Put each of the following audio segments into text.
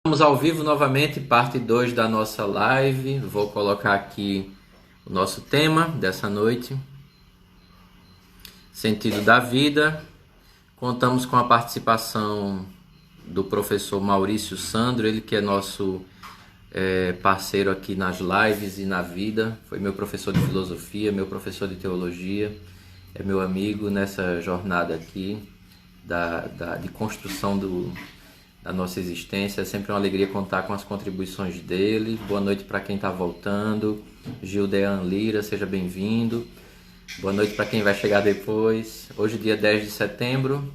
Estamos ao vivo novamente, parte 2 da nossa live. Vou colocar aqui o nosso tema dessa noite: Sentido da Vida. Contamos com a participação do professor Maurício Sandro, ele que é nosso parceiro aqui nas lives e na vida. Foi meu professor de filosofia, meu professor de teologia, é meu amigo nessa jornada aqui de construção da nossa existência. É sempre uma alegria contar com as contribuições dele. Boa noite para quem está voltando. Gildean Lira, seja bem-vindo. Boa noite para quem vai chegar depois. Hoje, dia 10 de setembro,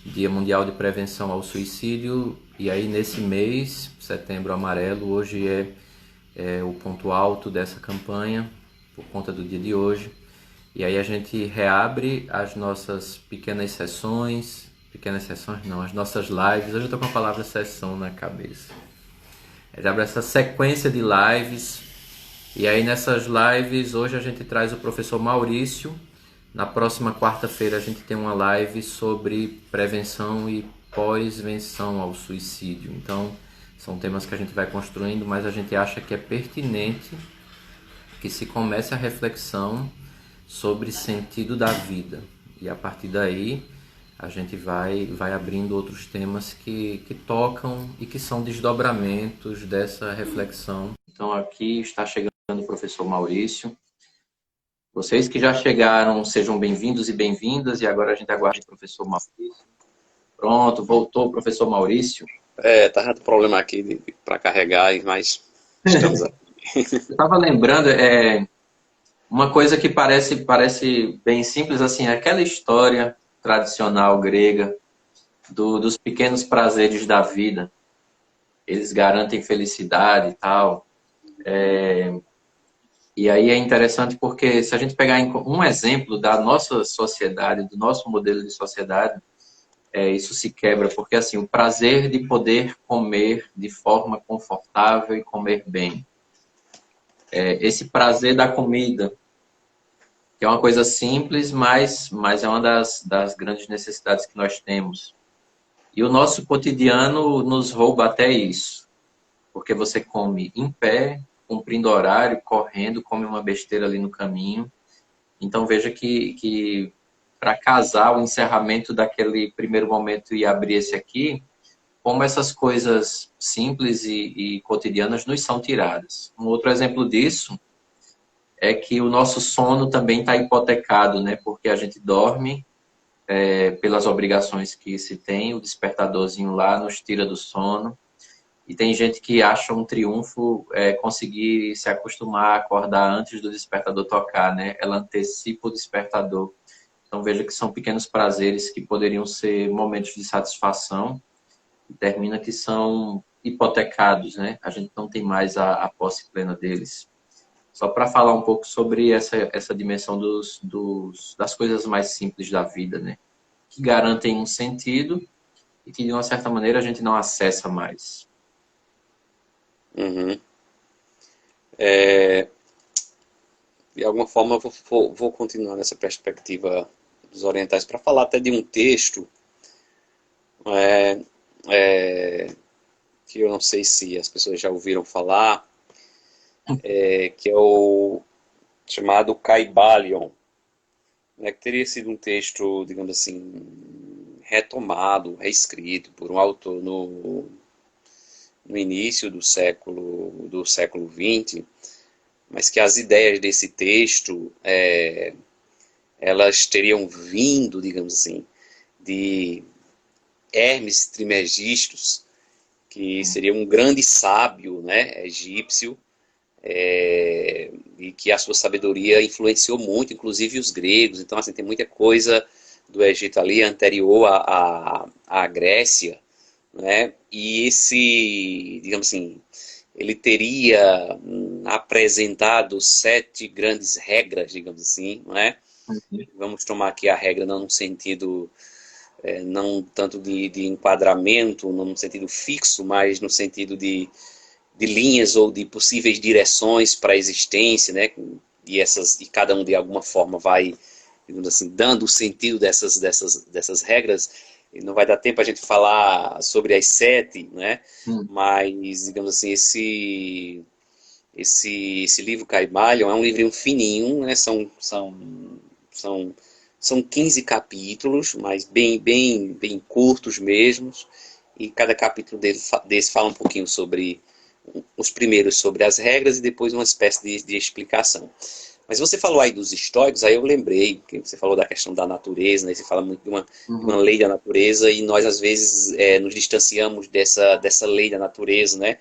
Dia Mundial de Prevenção ao Suicídio. E aí, nesse mês, Setembro Amarelo, hoje é o ponto alto dessa campanha, por conta do dia de hoje. E aí a gente reabre as nossas pequenas sessões não, as nossas lives. Hoje eu estou com a palavra sessão na cabeça. A gente abre essa sequência de lives. E aí nessas lives, hoje a gente traz o professor Maurício. Na próxima quarta-feira a gente tem uma live sobre prevenção e pós-venção ao suicídio. Então, são temas que a gente vai construindo, mas a gente acha que é pertinente que se comece a reflexão sobre sentido da vida. E a partir daí a gente vai abrindo outros temas que tocam e que são desdobramentos dessa reflexão. Então aqui está chegando o professor Maurício. Vocês que já chegaram, sejam bem-vindos e bem-vindas. E agora a gente aguarda o professor Maurício. Pronto, voltou o professor Maurício. Tava com problema aqui para carregar, mas estamos aqui. Eu estava lembrando, uma coisa que parece bem simples, assim, aquela história tradicional grega dos pequenos prazeres da vida. Eles garantem felicidade e tal. E aí é interessante porque se a gente pegar um exemplo da nossa sociedade, do nosso modelo de sociedade, isso se quebra, porque assim, o prazer de poder comer de forma confortável e comer bem. Esse prazer da comida, que é uma coisa simples, mas é uma das grandes necessidades que nós temos. E o nosso cotidiano nos rouba até isso, porque você come em pé, cumprindo horário, correndo, come uma besteira ali no caminho. Então veja que para casar o encerramento daquele primeiro momento e abrir esse aqui, como essas coisas simples e cotidianas nos são tiradas. Um outro exemplo disso é que o nosso sono também está hipotecado, né? Porque a gente dorme pelas obrigações que se tem, o despertadorzinho lá nos tira do sono. E tem gente que acha um triunfo conseguir se acostumar a acordar antes do despertador tocar, né? Ela antecipa o despertador. Então veja que são pequenos prazeres que poderiam ser momentos de satisfação e termina que são hipotecados, né? A gente não tem mais a posse plena deles. Só para falar um pouco sobre essa dimensão das coisas mais simples da vida, né? Que garantem um sentido e que, de uma certa maneira, a gente não acessa mais. Uhum. De alguma forma, eu vou continuar nessa perspectiva dos orientais para falar até de um texto é, é, que eu não sei se as pessoas já ouviram falar, que é o chamado Caibalion, né, que teria sido um texto, digamos assim, retomado, reescrito por um autor no início do século XX, mas que as ideias desse texto elas teriam vindo, digamos assim, de Hermes Trismegistus, que seria um grande sábio, né, egípcio, e que a sua sabedoria influenciou muito, inclusive os gregos. Então, assim, tem muita coisa do Egito ali anterior à Grécia, né? E esse, digamos assim, ele teria apresentado 7 grandes regras, digamos assim, não é? Vamos tomar aqui a regra não no sentido não tanto de enquadramento, não no sentido fixo, mas no sentido de linhas ou de possíveis direções para a existência, né? E cada um de alguma forma vai, digamos assim, dando o sentido dessas regras. e não vai dar tempo a gente falar sobre as sete, né? Hum. Mas, digamos assim, esse livro Caibalion é um livrinho fininho, né? São, são 15 capítulos, mas bem curtos mesmo. E cada capítulo desse fala um pouquinho sobre os primeiros sobre as regras e depois uma espécie de explicação. Mas você falou aí dos estoicos, aí eu lembrei, que você falou da questão da natureza, né? Você fala muito de uma Uhum. lei da natureza e nós às vezes nos distanciamos dessa lei da natureza, né?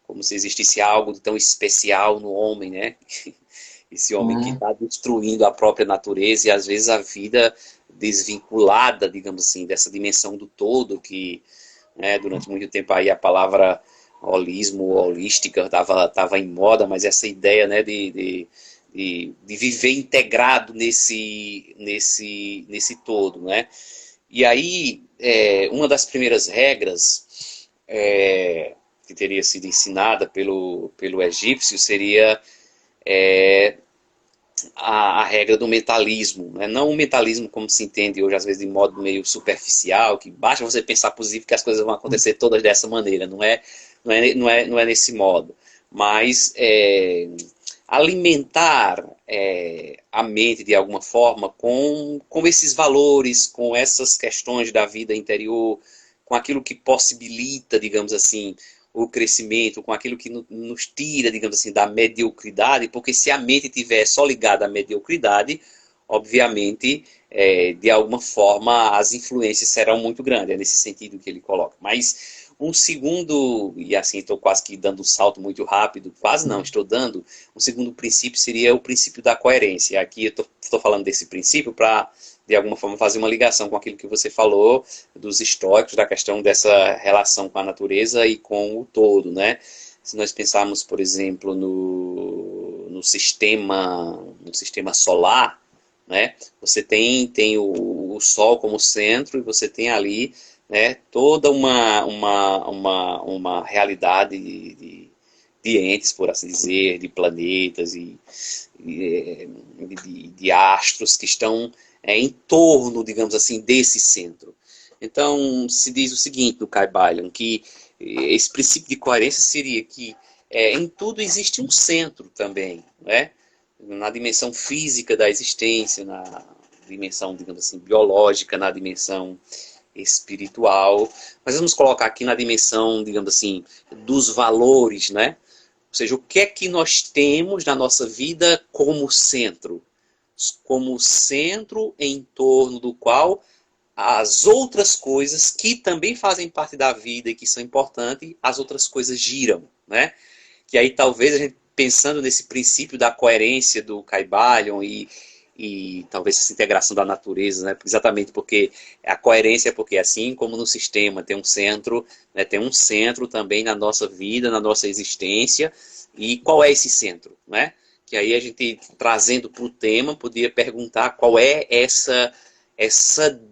Como se existisse algo de tão especial no homem, né? Esse homem que Uhum. está destruindo a própria natureza e às vezes a vida desvinculada, digamos assim, dessa dimensão do todo que, né, durante muito tempo aí a palavra holismo, holística estava em moda, mas essa ideia, né, de viver integrado nesse todo, né? E aí, uma das primeiras regras que teria sido ensinada pelo egípcio seria a regra do mentalismo, né? Não o mentalismo como se entende hoje, às vezes de modo meio superficial, que basta você pensar positivo que as coisas vão acontecer todas dessa maneira, não é nesse modo, mas alimentar a mente de alguma forma com esses valores, com essas questões da vida interior, com aquilo que possibilita, digamos assim, o crescimento, com aquilo que nos tira, digamos assim, da mediocridade, porque se a mente estiver só ligada à mediocridade, obviamente, de alguma forma, as influências serão muito grandes, é nesse sentido que ele coloca. Mas um segundo, e assim estou quase que dando um salto muito rápido, quase não, estou dando, um segundo princípio seria o princípio da coerência. Aqui eu estou falando desse princípio para, de alguma forma, fazer uma ligação com aquilo que você falou dos estoicos, da questão dessa relação com a natureza e com o todo, né? Se nós pensarmos, por exemplo, no sistema solar, né? Você tem o Sol como centro e você tem ali, né, toda uma realidade de entes, por assim dizer, de planetas de astros que estão em torno, digamos assim, desse centro. Então, se diz o seguinte no Caibalion, que esse princípio de coerência seria que em tudo existe um centro também, né? Na dimensão física da existência, na dimensão, digamos assim, biológica, na dimensão espiritual, mas vamos colocar aqui na dimensão, digamos assim, dos valores, né? Ou seja, o que é que nós temos na nossa vida como centro em torno do qual as outras coisas que também fazem parte da vida e que são importantes, as outras coisas giram, né? Que aí talvez a gente pensando nesse princípio da coerência do Caibalion e talvez essa integração da natureza, né? Exatamente porque a coerência é porque assim como no sistema tem um centro, né? Tem um centro também na nossa vida, na nossa existência. E qual é esse centro, né? Que aí a gente trazendo para o tema podia perguntar qual é essa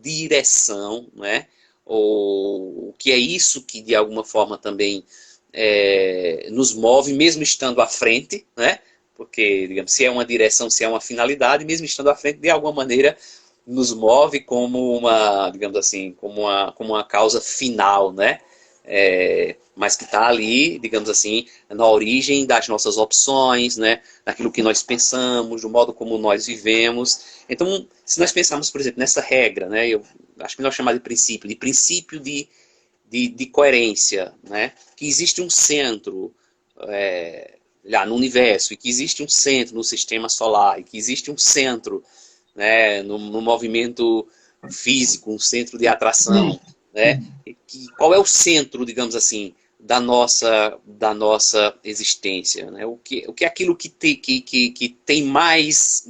direção, né? Ou o que é isso que de alguma forma também nos move, mesmo estando à frente, né? Porque, digamos, se é uma direção, se é uma finalidade, mesmo estando à frente, de alguma maneira nos move como uma, digamos assim, como uma causa final, né? Mas que está ali, digamos assim, na origem das nossas opções, né? Daquilo que nós pensamos, do modo como nós vivemos. Então, se nós pensarmos, por exemplo, nessa regra, né? Eu acho que nós chamamos de princípio de coerência, né? Que existe um centro lá no universo, e que existe um centro no sistema solar, e que existe um centro, né, no movimento físico, um centro de atração, né? Qual é o centro, digamos assim, da nossa existência, né? O que é aquilo que tem mais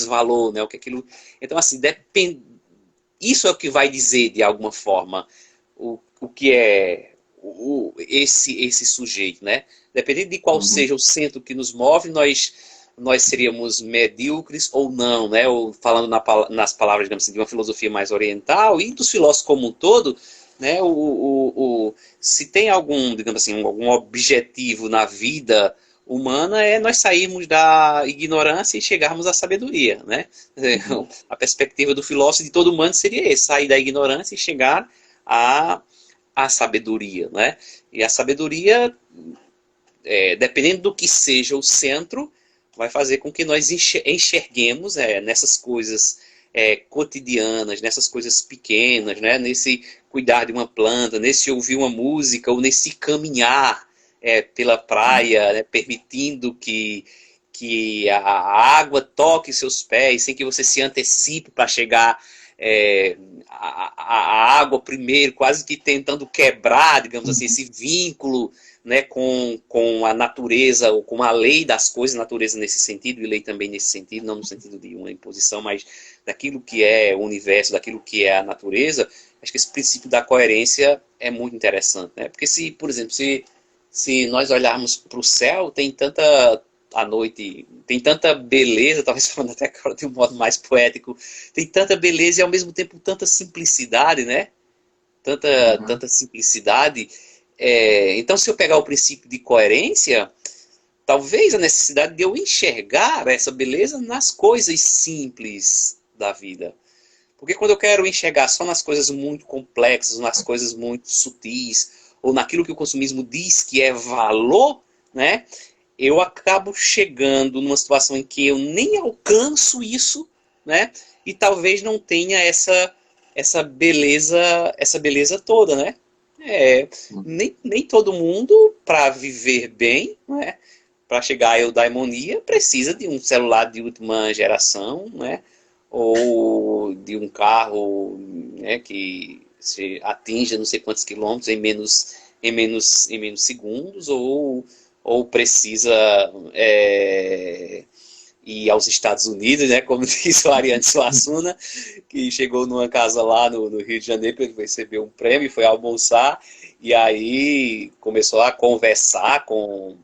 valor, né? O que é aquilo... Então, assim, isso é o que vai dizer, de alguma forma, o que é esse sujeito, né? Dependendo de qual Uhum. seja o centro que nos move, nós seríamos medíocres ou não, né? Ou falando nas palavras, digamos assim, de uma filosofia mais oriental e dos filósofos como um todo, né? Se tem algum, digamos assim, algum objetivo na vida humana é nós sairmos da ignorância e chegarmos à sabedoria, né? Uhum. A perspectiva do filósofo de todo humano seria esse, sair da ignorância e chegar a, a sabedoria, né? E a sabedoria, dependendo do que seja o centro, vai fazer com que nós enxerguemos nessas coisas cotidianas, nessas coisas pequenas, né? Nesse cuidar de uma planta, nesse ouvir uma música ou nesse caminhar pela praia, né? Permitindo que a água toque seus pés, sem que você se antecipe para chegar a água primeiro, quase que tentando quebrar, digamos assim, esse vínculo, né, com a natureza, ou com a lei das coisas, natureza nesse sentido, e lei também nesse sentido, não no sentido de uma imposição, mas daquilo que é o universo, daquilo que é a natureza. Acho que esse princípio da coerência é muito interessante, né? Porque se, por exemplo, se nós olharmos para o céu, tem tanta a noite, tem tanta beleza, talvez falando até agora de um modo mais poético, tem tanta beleza e ao mesmo tempo tanta simplicidade, né? Uhum. Tanta simplicidade. Então, se eu pegar o princípio de coerência, talvez a necessidade de eu enxergar essa beleza nas coisas simples da vida. Porque quando eu quero enxergar só nas coisas muito complexas, nas coisas muito sutis, ou naquilo que o consumismo diz que é valor, né? Eu acabo chegando numa situação em que eu nem alcanço isso, né? E talvez não tenha essa beleza toda, né? É, nem todo mundo, para viver bem, né? Para chegar à eudaimonia, precisa de um celular de última geração, né? Ou de um carro, né, que se atinja não sei quantos quilômetros em menos segundos, ou precisa ir aos Estados Unidos, né, como disse o Ariane Suassuna, que chegou numa casa lá no Rio de Janeiro para ele receber um prêmio, foi almoçar, e aí começou a conversar com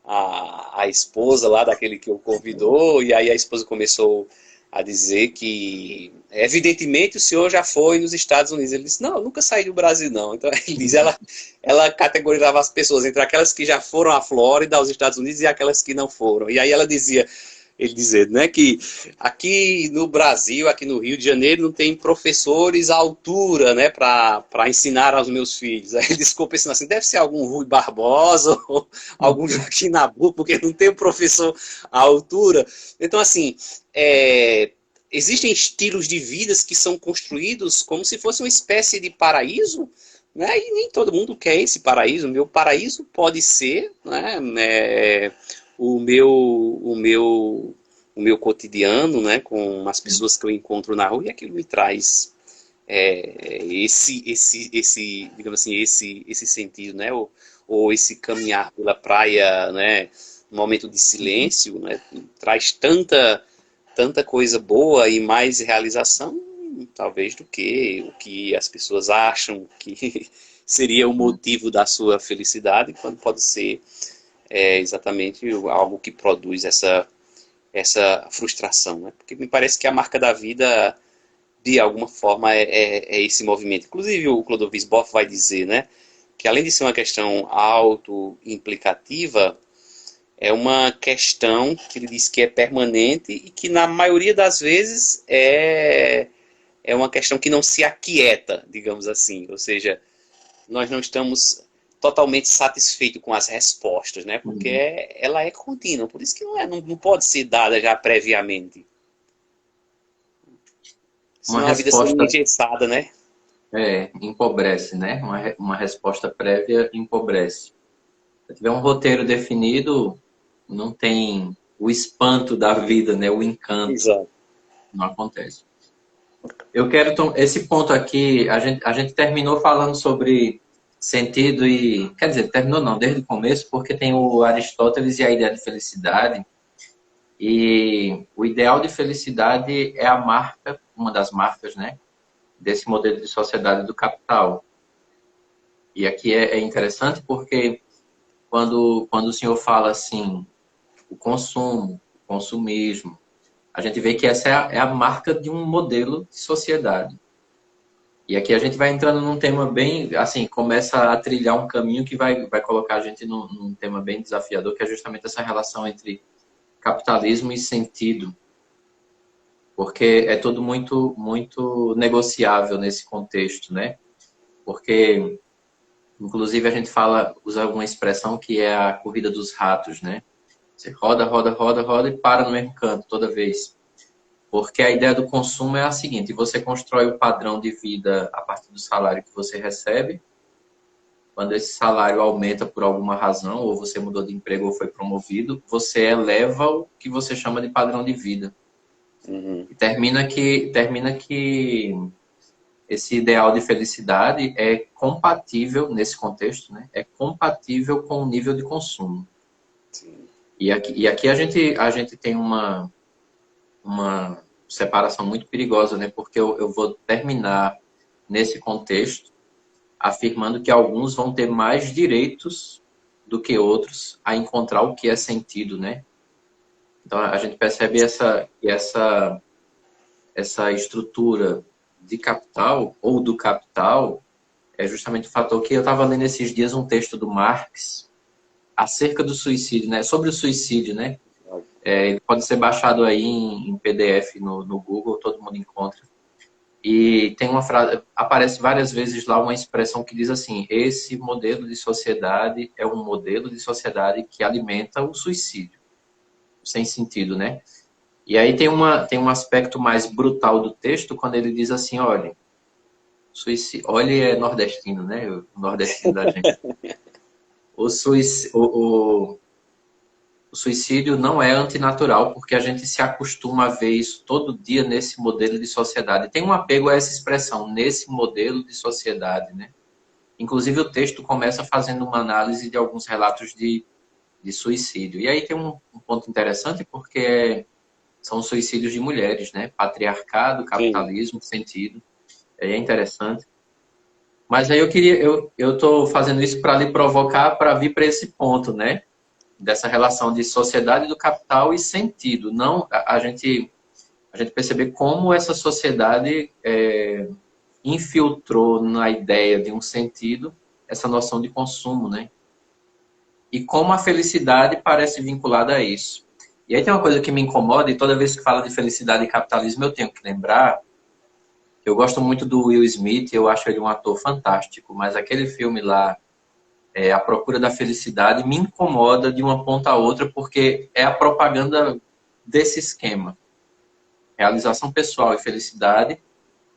a esposa lá daquele que o convidou, e aí a esposa começou a dizer que, evidentemente, o senhor já foi nos Estados Unidos. Ele disse, não, eu nunca saí do Brasil, não. Então, ele diz, ela categorizava as pessoas entre aquelas que já foram à Flórida, aos Estados Unidos, e aquelas que não foram. E aí ela dizia, ele dizendo, né, que aqui no Brasil, aqui no Rio de Janeiro, não tem professores à altura, né, para ensinar aos meus filhos. Aí ele ficou pensando assim, deve ser algum Rui Barbosa ou algum Joaquim Nabuco, porque não tem um professor à altura. Então, assim, existem estilos de vidas que são construídos como se fosse uma espécie de paraíso, né, e nem todo mundo quer esse paraíso. O meu paraíso pode ser, né, o meu cotidiano, né, com as pessoas que eu encontro na rua, e aquilo me traz digamos assim, esse sentido, né, ou esse caminhar pela praia, né, um momento de silêncio, né, traz tanta coisa boa e mais realização, talvez, do que o que as pessoas acham que seria o motivo da sua felicidade, quando pode ser exatamente algo que produz essa frustração, né? Porque me parece que a marca da vida, de alguma forma, é esse movimento. Inclusive, o Clodovis Boff vai dizer, né, que além de ser uma questão auto-implicativa, é uma questão que ele diz que é permanente e que, na maioria das vezes, é uma questão que não se aquieta, digamos assim. Ou seja, nós não estamos totalmente satisfeitos com as respostas, né? Porque Uhum. ela é contínua, por isso que não pode ser dada já previamente. Uma Senão a vida seria resposta engessada, né? empobrece, né? Uma resposta prévia empobrece. Se tiver um roteiro definido, não tem o espanto da vida, né? O encanto Exato. não acontece. Eu quero esse ponto aqui. A gente terminou falando sobre sentido e, quer dizer, terminou não, desde o começo, porque tem o Aristóteles e a ideia de felicidade. E o ideal de felicidade é a marca, uma das marcas, né? Desse modelo de sociedade do capital. E aqui é interessante porque quando o senhor fala assim, o consumo, o consumismo, a gente vê que essa é a marca de um modelo de sociedade. E aqui a gente vai entrando num tema bem, assim, começa a trilhar um caminho que vai colocar a gente num tema bem desafiador, que é justamente essa relação entre capitalismo e sentido, porque é tudo muito negociável nesse contexto, né? Porque, inclusive, a gente fala, usa uma expressão que é a corrida dos ratos, né? Você roda, roda, roda, roda e para no mesmo canto toda vez. Porque a ideia do consumo é a seguinte: você constrói o padrão de vida a partir do salário que você recebe. Quando esse salário aumenta por alguma razão, ou você mudou de emprego ou foi promovido, você eleva o que você chama de padrão de vida. Uhum. E termina que esse ideal de felicidade é compatível, nesse contexto, né? É compatível com o nível de consumo. Sim. E aqui a gente tem uma separação muito perigosa, né? Porque eu vou terminar nesse contexto afirmando que alguns vão ter mais direitos do que outros a encontrar o que é sentido, né? Então a gente percebe essa estrutura de capital ou do capital é justamente o fator que eu estava lendo esses dias um texto do Marx acerca do suicídio, né? Sobre o suicídio, né? Ele pode ser baixado aí em PDF no Google, todo mundo encontra. E tem uma frase, aparece várias vezes lá uma expressão que diz assim: esse modelo de sociedade é um modelo de sociedade que alimenta o suicídio, sem sentido, né? E aí tem um aspecto mais brutal do texto quando ele diz assim: olha, suicídio, olha, é nordestino, né? O nordestino da gente. O suicídio, o suicídio não é antinatural, porque a gente se acostuma a ver isso todo dia nesse modelo de sociedade. Tem um apego a essa expressão, nesse modelo de sociedade, né? Inclusive, o texto começa fazendo uma análise de alguns relatos de suicídio. E aí tem um ponto interessante, porque são suicídios de mulheres, né? Patriarcado, Sim. capitalismo, sentido. Aí é interessante. Mas aí eu estou fazendo isso para lhe provocar para vir para esse ponto, né? Dessa relação de sociedade do capital e sentido. Não a gente perceber como essa sociedade infiltrou na ideia de um sentido essa noção de consumo, né? E como a felicidade parece vinculada a isso. E aí tem uma coisa que me incomoda, e toda vez que fala de felicidade e capitalismo eu tenho que lembrar, eu gosto muito do Will Smith, eu acho ele um ator fantástico, mas aquele filme lá, A Procura da Felicidade, me incomoda de uma ponta a outra, porque é a propaganda desse esquema. Realização pessoal e felicidade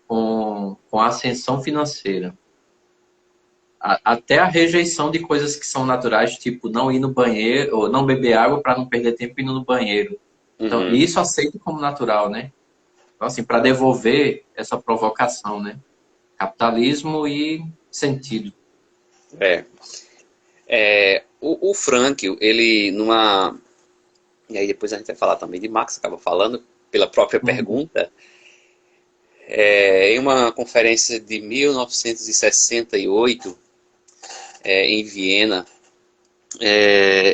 com a ascensão financeira. Até a rejeição de coisas que são naturais, tipo não ir no banheiro, ou não beber água para não perder tempo indo no banheiro. Então, Uhum. e isso aceito como natural, né? Então, assim, para devolver essa provocação, né? Capitalismo e sentido. É. O Frankl, ele numa. E aí depois a gente vai falar também de Marx, acaba falando pela própria Uhum. pergunta. Em uma conferência de 1968, em Viena,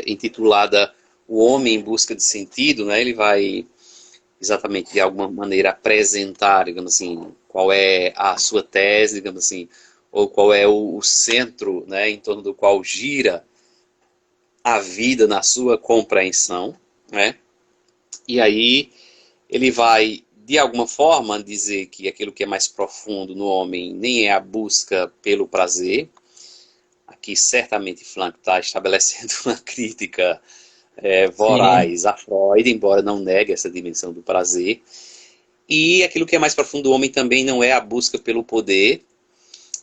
intitulada O Homem em Busca de Sentido, né, ele vai exatamente de alguma maneira apresentar, digamos assim, qual é a sua tese, digamos assim, ou qual é o centro, né, em torno do qual gira a vida na sua compreensão, né? E aí ele vai, de alguma forma, dizer que aquilo que é mais profundo no homem nem é a busca pelo prazer. Aqui, certamente, Frank está estabelecendo uma crítica Sim, voraz a Freud, embora não negue essa dimensão do prazer. E aquilo que é mais profundo do homem também não é a busca pelo poder.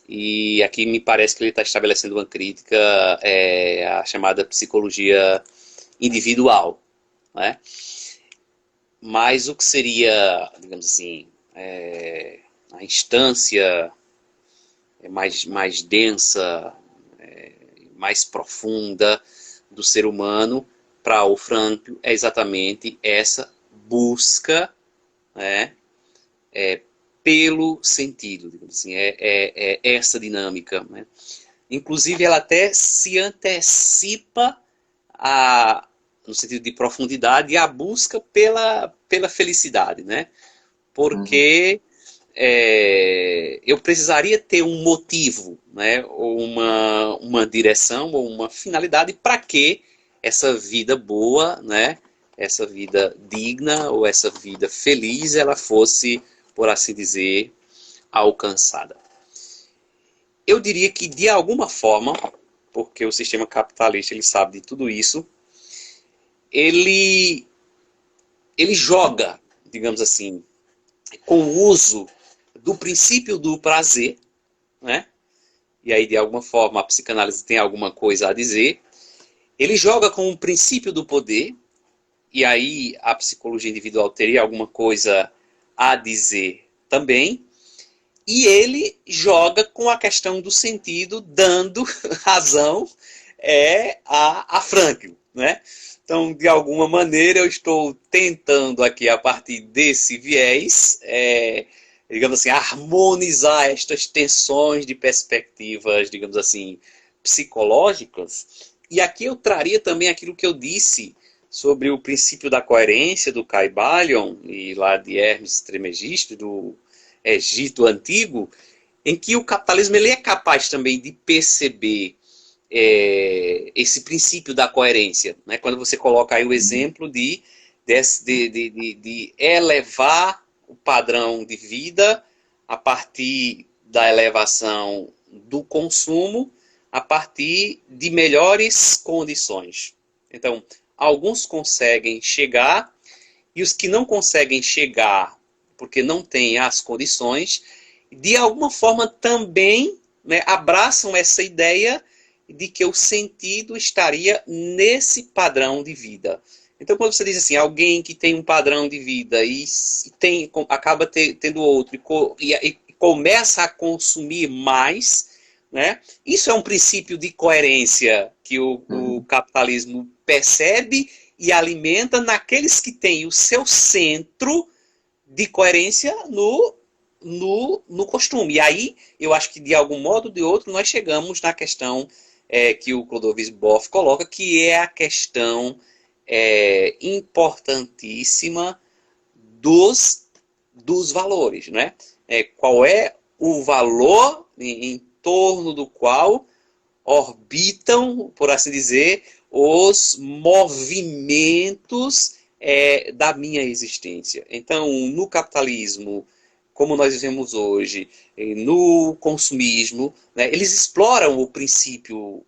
E aqui me parece que ele está estabelecendo uma crítica à chamada psicologia individual, né? Mas o que seria, digamos assim, a instância mais densa, mais profunda do ser humano, para o Frankl, é exatamente essa busca, né, pelo sentido, digamos assim, é essa dinâmica, né? Inclusive, ela até se antecipa no sentido de profundidade, a busca pela felicidade, né? uhum. Porque eu precisaria ter um motivo, né? Ou uma direção, ou uma finalidade para que essa vida boa, né? Essa vida digna, ou essa vida feliz, ela fosse, por assim dizer, alcançada. eu diria que, de alguma forma, porque o sistema capitalista ele sabe de tudo isso, ele joga, digamos assim, com o uso do princípio do prazer, né? E aí, de alguma forma, a psicanálise tem alguma coisa a dizer. Ele joga com o princípio do poder, e aí a psicologia individual teria alguma coisa a dizer também. E ele joga com a questão do sentido, dando razão a Frankl, né? Então, de alguma maneira, eu estou tentando aqui, a partir desse viés, digamos assim, harmonizar estas tensões de perspectivas, digamos assim, psicológicas. E aqui eu traria também aquilo que eu disse sobre o princípio da coerência do Kybalion, e lá de Hermes Trismegisto, do Egito Antigo, em que o capitalismo ele é capaz também de perceber esse princípio da coerência, né? Quando você coloca aí o exemplo de elevar o padrão de vida a partir da elevação do consumo, a partir de melhores condições. Então, alguns conseguem chegar, e os que não conseguem chegar porque não têm as condições, de alguma forma também, né, abraçam essa ideia de que o sentido estaria nesse padrão de vida. Então, quando você diz assim, alguém que tem um padrão de vida e acaba tendo outro e começa a consumir mais, né, isso é um princípio de coerência que o capitalismo percebe e alimenta naqueles que têm o seu centro de coerência no costume. E aí, eu acho que de algum modo ou de outro, nós chegamos na questão que o Clodovis Boff coloca, que é a questão importantíssima dos valores, né? Qual é o valor em torno do qual orbitam, por assim dizer, os movimentos da minha existência. Então, no capitalismo, como nós vivemos hoje, no consumismo, né, eles exploram o princípio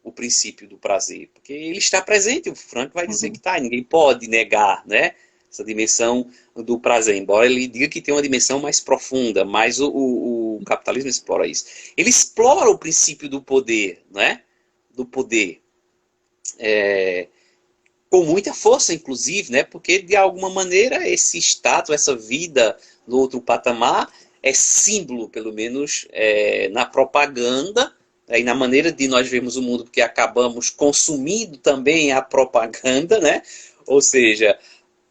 do prazer, porque ele está presente, o Frank vai dizer que está, ninguém pode negar, né, essa dimensão do prazer, embora ele diga que tem uma dimensão mais profunda, mas o capitalismo explora isso. Ele explora o princípio do poder, né, do poder, com muita força, inclusive, né? Porque, de alguma maneira, esse status, essa vida no outro patamar, é símbolo, pelo menos, na propaganda, e na maneira de nós vermos o mundo, porque acabamos consumindo também a propaganda, né? Ou seja,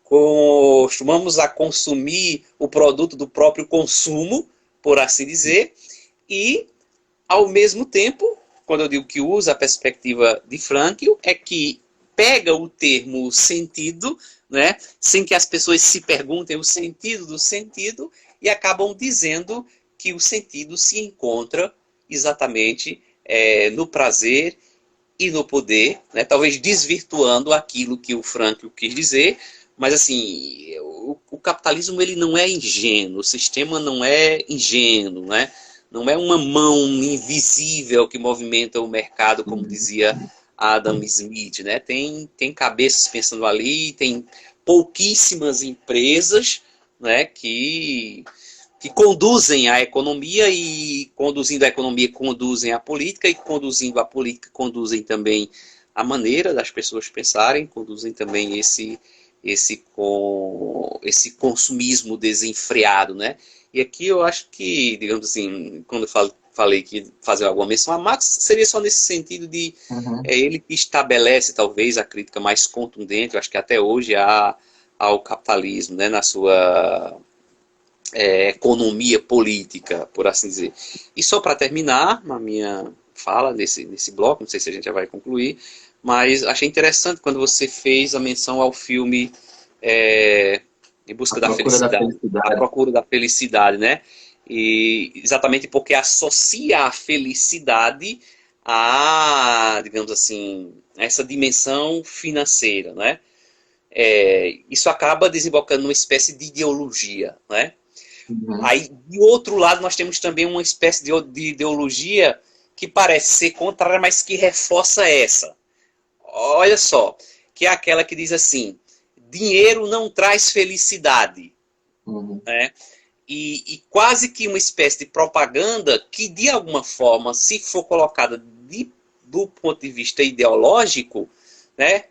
costumamos a consumir o produto do próprio consumo, por assim dizer, e, ao mesmo tempo, quando eu digo que usa a perspectiva de Frankl, é que pega o termo sentido, né, sem que as pessoas se perguntem o sentido do sentido, e acabam dizendo que o sentido se encontra exatamente no prazer e no poder, né, talvez desvirtuando aquilo que o Frankl quis dizer, mas assim, o capitalismo ele não é ingênuo, o sistema não é ingênuo, né? Não é uma mão invisível que movimenta o mercado, como dizia Adam Smith, né? Tem cabeças pensando ali, tem pouquíssimas empresas, né, que conduzem a economia, e conduzindo a economia conduzem a política, e conduzindo a política conduzem também a maneira das pessoas pensarem, conduzem também esse consumismo desenfreado, né? E aqui eu acho que, digamos assim, quando eu falei que fazer alguma menção a Marx, seria só nesse sentido de ele que estabelece talvez a crítica mais contundente, eu acho que até hoje há ao capitalismo, né, na sua economia política, por assim dizer. E só para terminar, na minha fala nesse bloco, não sei se a gente já vai concluir, mas achei interessante quando você fez a menção ao filme Em Busca da Felicidade, A Procura da Felicidade, né? E exatamente porque associa a felicidade a, digamos assim, essa dimensão financeira, né? Isso acaba desembocando numa espécie de ideologia, né? Aí, do outro lado, nós temos também uma espécie de ideologia que parece ser contrária, mas que reforça essa. Olha só, que é aquela que diz assim, dinheiro não traz felicidade. Uhum. Né? E quase que uma espécie de propaganda que, de alguma forma, se for colocada do ponto de vista ideológico, né?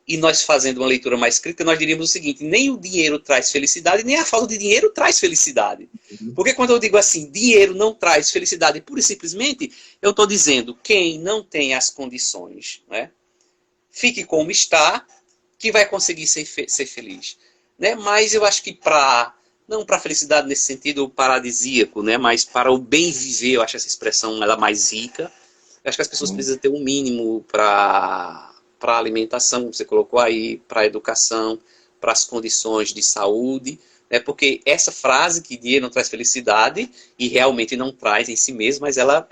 E nós fazendo uma leitura mais crítica, nós diríamos o seguinte, nem o dinheiro traz felicidade, nem a falta de dinheiro traz felicidade. Uhum. Porque quando eu digo assim, dinheiro não traz felicidade, pura e simplesmente, eu estou dizendo, quem não tem as condições, né? Fique como está, que vai conseguir ser feliz. Né? Mas eu acho que não para a felicidade nesse sentido paradisíaco, né? Mas para o bem viver, eu acho essa expressão ela mais rica. Eu acho que as pessoas Uhum. precisam ter um mínimo para a alimentação, que você colocou aí, para a educação, para as condições de saúde. Né? Porque essa frase que dinheiro não traz felicidade, e realmente não traz em si mesmo, mas ela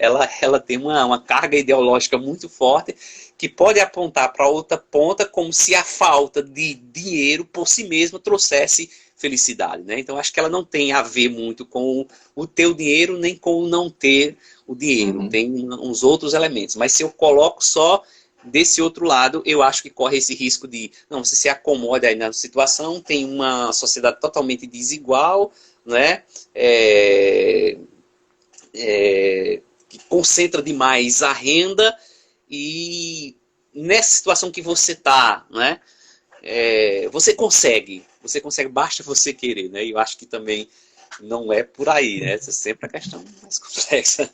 tem uma carga ideológica muito forte que pode apontar para outra ponta como se a falta de dinheiro por si mesma trouxesse felicidade. Né? Então acho que ela não tem a ver muito com o ter o dinheiro nem com o não ter o dinheiro. Uhum. Tem uns outros elementos. Mas se eu coloco só desse outro lado, eu acho que corre esse risco de, não, você se acomoda aí na situação, tem uma sociedade totalmente desigual, né? Que concentra demais a renda e nessa situação que você está, né? Você consegue, basta você querer, né? E eu acho que também não é por aí, né? Essa é sempre a questão mais complexa.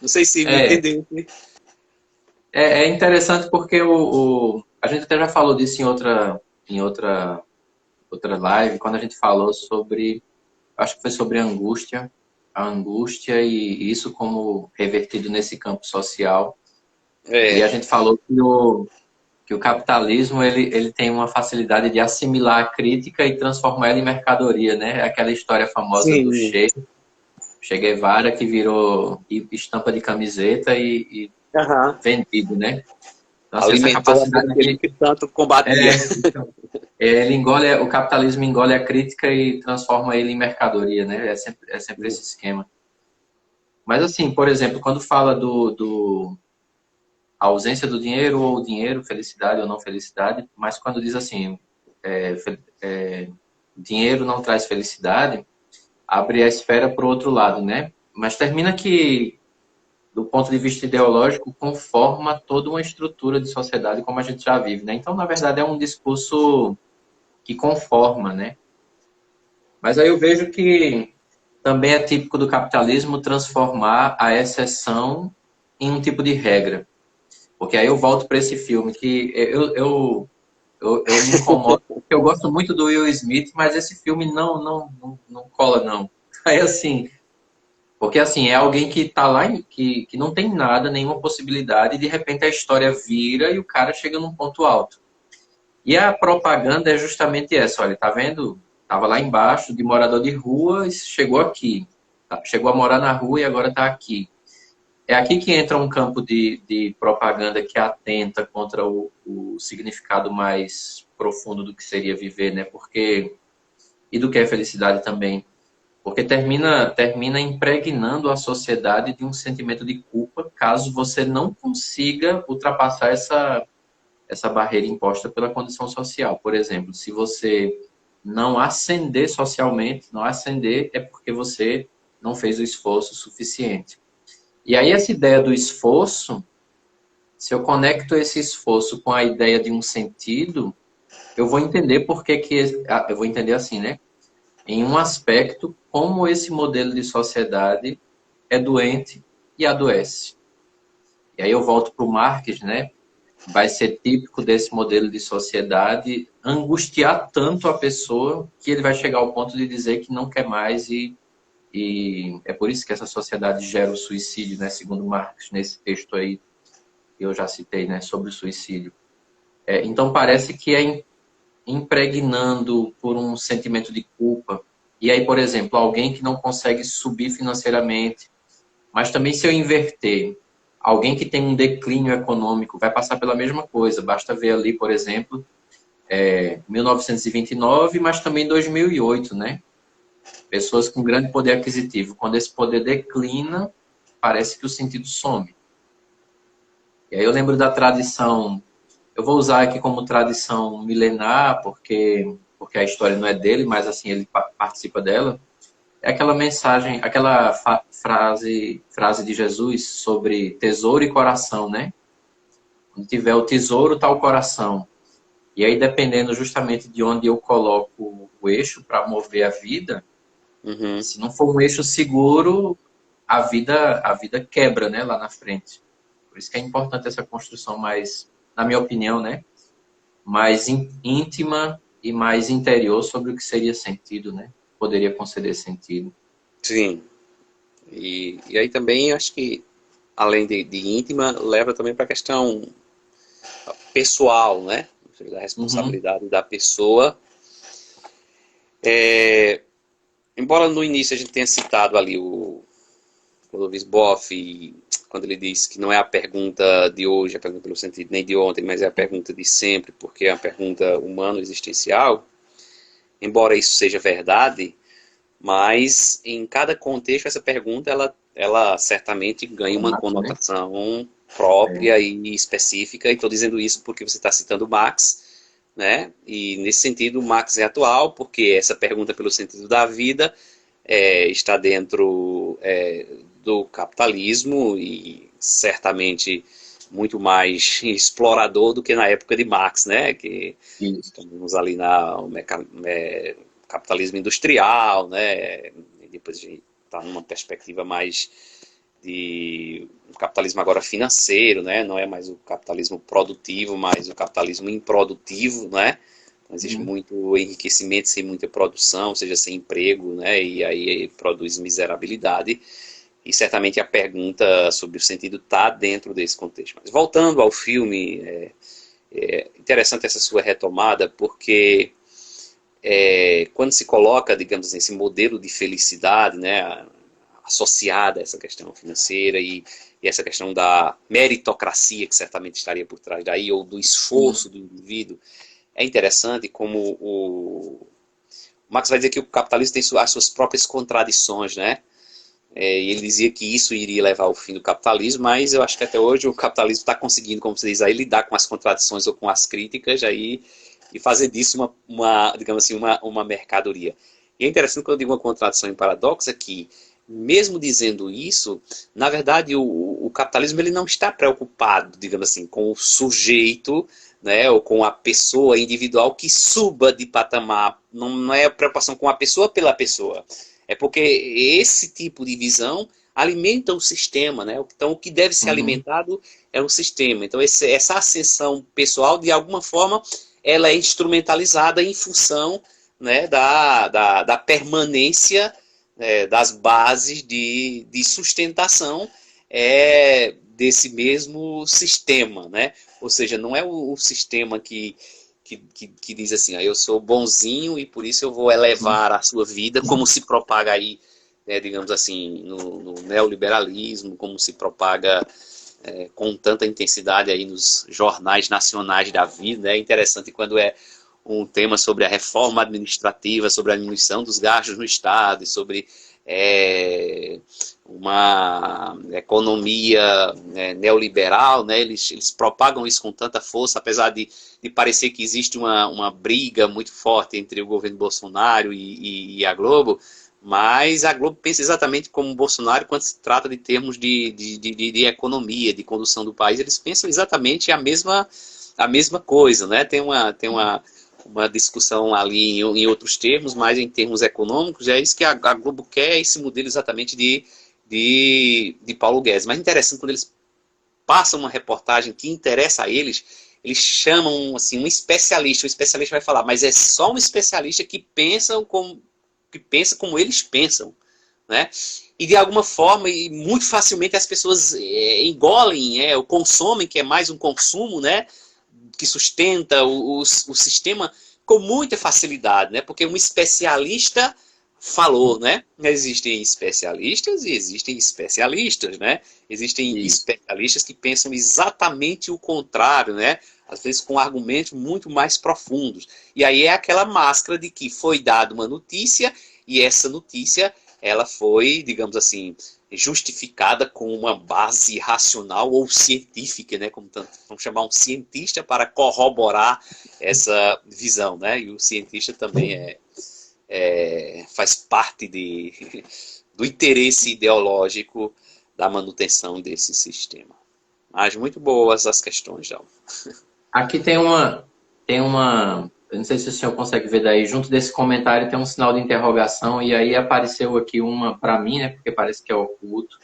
Não sei se me É, entendeu. é interessante porque a gente até já falou disso em outra live, quando a gente falou sobre, acho que foi sobre a angústia e isso como revertido nesse campo social. E a É, gente falou que o capitalismo ele tem uma facilidade de assimilar a crítica e transformar ela em mercadoria, né? Aquela história famosa do sim. Che Guevara que virou estampa de camiseta e Aham. vendido, né? Então, assim, essa Alimentou a capacidade daquele que tanto combatia. então, o capitalismo engole a crítica e transforma ele em mercadoria, né? É sempre esse esquema. Mas assim, por exemplo, quando fala a ausência do dinheiro ou dinheiro, felicidade ou não felicidade, mas quando diz assim, dinheiro não traz felicidade, abre a esfera para o outro lado, né? Mas termina que, do ponto de vista ideológico, conforma toda uma estrutura de sociedade como a gente já vive, né? Então, na verdade, é um discurso que conforma, né? Mas aí eu vejo que também é típico do capitalismo transformar a exceção em um tipo de regra. Porque aí eu volto para esse filme que eu me incomodo. Eu gosto muito do Will Smith, mas esse filme não cola, não. Aí assim, porque assim, é alguém que tá lá, que não tem nada, nenhuma possibilidade, e de repente a história vira e o cara chega num ponto alto. E a propaganda é justamente essa, olha, tá vendo? Tava lá embaixo, de morador de rua, e chegou aqui. Chegou a morar na rua e agora está aqui. É aqui que entra um campo de propaganda que atenta contra o significado mais profundo do que seria viver, né? Porque, e do que é felicidade também. Porque termina impregnando a sociedade de um sentimento de culpa caso você não consiga ultrapassar essa barreira imposta pela condição social. Por exemplo, se você não ascender socialmente, não ascender é porque você não fez o esforço suficiente. E aí essa ideia do esforço, se eu conecto esse esforço com a ideia de um sentido, eu vou entender eu vou entender assim, né? Em um aspecto, como esse modelo de sociedade é doente e adoece. E aí eu volto para o Marx, né? Vai ser típico desse modelo de sociedade angustiar tanto a pessoa que ele vai chegar ao ponto de dizer que não quer mais e é por isso que essa sociedade gera o suicídio, né? Segundo Marx, nesse texto aí que eu já citei, né? Sobre o suicídio. Então parece que é impregnando por um sentimento de culpa. E aí, por exemplo, alguém que não consegue subir financeiramente, mas também se eu inverter, alguém que tem um declínio econômico vai passar pela mesma coisa. Basta ver ali, por exemplo, 1929, mas também 2008, né? Pessoas com grande poder aquisitivo. Quando esse poder declina, parece que o sentido some. E aí eu lembro da tradição, eu vou usar aqui como tradição milenar, porque a história não é dele, mas assim, ele participa dela. É aquela mensagem, aquela frase de Jesus sobre tesouro e coração, né? Onde tiver o tesouro, está o coração. E aí, dependendo justamente de onde eu coloco o eixo para mover a vida, Uhum. se não for um eixo seguro, a vida quebra, né, lá na frente. Por isso que é importante essa construção mais, na minha opinião, né, mais íntima e mais interior sobre o que seria sentido, né? Poderia conceder sentido. Sim. E aí também acho que, além de íntima, leva também para a questão pessoal, né? Ou seja, da Uhum, responsabilidade da pessoa. Embora no início a gente tenha citado ali o Luiz Boff, quando ele diz que não é a pergunta de hoje, a pergunta pelo sentido nem de ontem, mas é a pergunta de sempre, porque é a pergunta humano-existencial, embora isso seja verdade, mas em cada contexto essa pergunta ela certamente ganha uma formato, né? conotação É. própria e específica, e estou dizendo isso porque você está citando Marx, né? E nesse sentido, Marx é atual, porque essa pergunta pelo sentido da vida está dentro do capitalismo e certamente muito mais explorador do que na época de Marx, né? Que Isso. estamos ali na capitalismo industrial, né? E depois a gente está numa perspectiva mais de um capitalismo agora financeiro, né? Não é mais o capitalismo produtivo, mas o capitalismo improdutivo, né? Existe Uhum. muito enriquecimento sem muita produção, ou seja, sem emprego, né? E aí produz miserabilidade. E certamente a pergunta sobre o sentido está dentro desse contexto. Mas voltando ao filme, é interessante essa sua retomada, porque quando se coloca, digamos assim, esse modelo de felicidade, né, associada a essa questão financeira e essa questão da meritocracia que certamente estaria por trás daí, ou do Sim. esforço do indivíduo, é interessante como o Marx vai dizer que o capitalismo tem as suas próprias contradições, né? E ele dizia que isso iria levar ao fim do capitalismo, mas eu acho que até hoje o capitalismo está conseguindo, como você diz aí, lidar com as contradições ou com as críticas aí, e fazer disso digamos assim, uma mercadoria. E é interessante quando eu digo uma contradição em paradoxo, é que, mesmo dizendo isso, na verdade o capitalismo ele não está preocupado, digamos assim, com o sujeito, né, ou com a pessoa individual que suba de patamar. Não é a preocupação com a pessoa pela pessoa. É porque esse tipo de visão alimenta o sistema, né? Então, o que deve ser Uhum. alimentado é o sistema. Então, essa ascensão pessoal, de alguma forma, ela é instrumentalizada em função, né, da permanência das bases de sustentação desse mesmo sistema, né? Ou seja, não é o sistema que diz assim, eu sou bonzinho e por isso eu vou Sim. elevar a sua vida, como se propaga aí, né, digamos assim, no neoliberalismo, como se propaga com tanta intensidade aí nos jornais nacionais da vida. É interessante quando é um tema sobre a reforma administrativa, sobre a diminuição dos gastos no Estado, e sobre uma economia neoliberal, né? Eles propagam isso com tanta força, apesar de parecer que existe uma briga muito forte entre o governo Bolsonaro e a Globo, mas a Globo pensa exatamente como o Bolsonaro quando se trata de termos de economia, de condução do país, eles pensam exatamente a mesma coisa, né? Uma discussão ali em outros termos, mas em termos econômicos, é isso que a Globo quer, esse modelo exatamente de Paulo Guedes. Mas é interessante quando eles passam uma reportagem que interessa a eles chamam assim, um especialista. O especialista vai falar, mas é só um especialista que pensa como eles pensam, né? E de alguma forma, e muito facilmente as pessoas engolem, ou consomem, que é mais um consumo, né? Que sustenta o sistema com muita facilidade, né? Porque um especialista falou, né? Existem especialistas e existem especialistas, né? Existem Isso. especialistas que pensam exatamente o contrário, né? Às vezes com argumentos muito mais profundos. E aí é aquela máscara de que foi dada uma notícia e essa notícia ela foi, digamos assim, justificada com uma base racional ou científica, né? Como vamos chamar um cientista para corroborar essa visão, né? E o cientista também faz parte do interesse ideológico da manutenção desse sistema. Mas muito boas as questões, João. Aqui eu não sei se o senhor consegue ver daí, junto desse comentário tem um sinal de interrogação, e aí apareceu aqui uma para mim, né, porque parece que é oculto.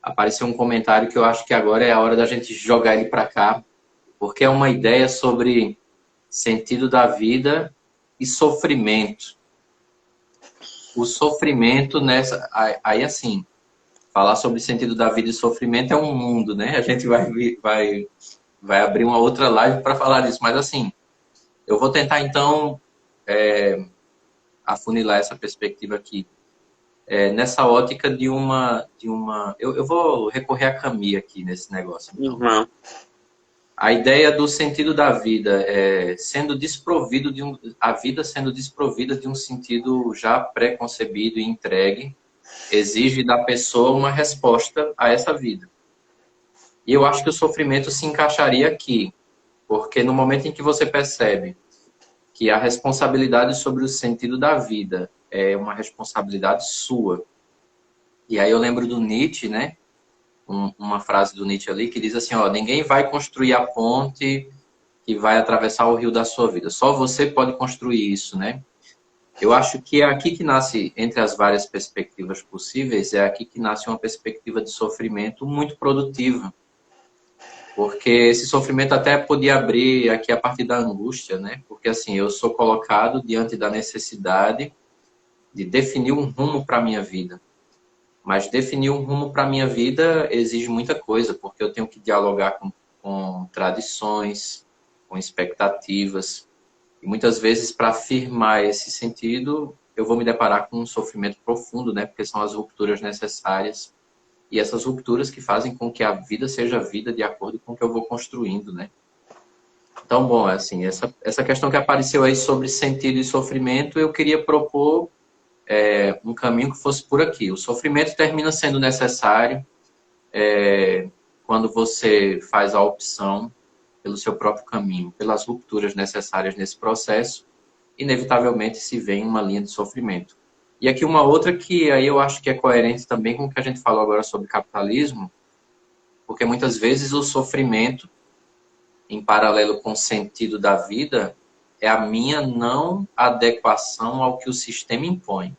Apareceu um comentário que eu acho que agora é a hora da gente jogar ele para cá, porque é uma ideia sobre sentido da vida e sofrimento. O sofrimento nessa... Aí, assim, falar sobre sentido da vida e sofrimento é um mundo, né? A gente vai abrir uma outra live para falar disso, mas assim, eu vou tentar então afunilar essa perspectiva aqui. Nessa ótica de uma... Eu vou recorrer a Camus aqui nesse negócio. Então. Uhum. A ideia do sentido da vida sendo desprovido a vida sendo desprovida de um sentido já pré-concebido e entregue, exige da pessoa uma resposta a essa vida. E eu acho que o sofrimento se encaixaria aqui, porque no momento em que você percebe que a responsabilidade sobre o sentido da vida é uma responsabilidade sua. E aí eu lembro do Nietzsche, né? Uma frase do Nietzsche ali que diz assim, ó, ninguém vai construir a ponte que vai atravessar o rio da sua vida. Só você pode construir isso, né? Eu acho que é aqui que nasce, entre as várias perspectivas possíveis, é aqui que nasce uma perspectiva de sofrimento muito produtiva. Porque esse sofrimento até podia abrir aqui a partir da angústia, né? Porque assim, eu sou colocado diante da necessidade de definir um rumo para a minha vida. Mas definir um rumo para a minha vida exige muita coisa, porque eu tenho que dialogar com tradições, com expectativas. E muitas vezes, para afirmar esse sentido, eu vou me deparar com um sofrimento profundo, né? Porque são as rupturas necessárias. E essas rupturas que fazem com que a vida seja vida de acordo com o que eu vou construindo, né? Então, bom, assim, essa questão que apareceu aí sobre sentido e sofrimento, eu queria propor um caminho que fosse por aqui. O sofrimento termina sendo necessário quando você faz a opção pelo seu próprio caminho, pelas rupturas necessárias nesse processo, inevitavelmente se vê uma linha de sofrimento. E aqui uma outra que aí eu acho que é coerente também com o que a gente falou agora sobre capitalismo, porque muitas vezes o sofrimento, em paralelo com o sentido da vida, é a minha não adequação ao que o sistema impõe.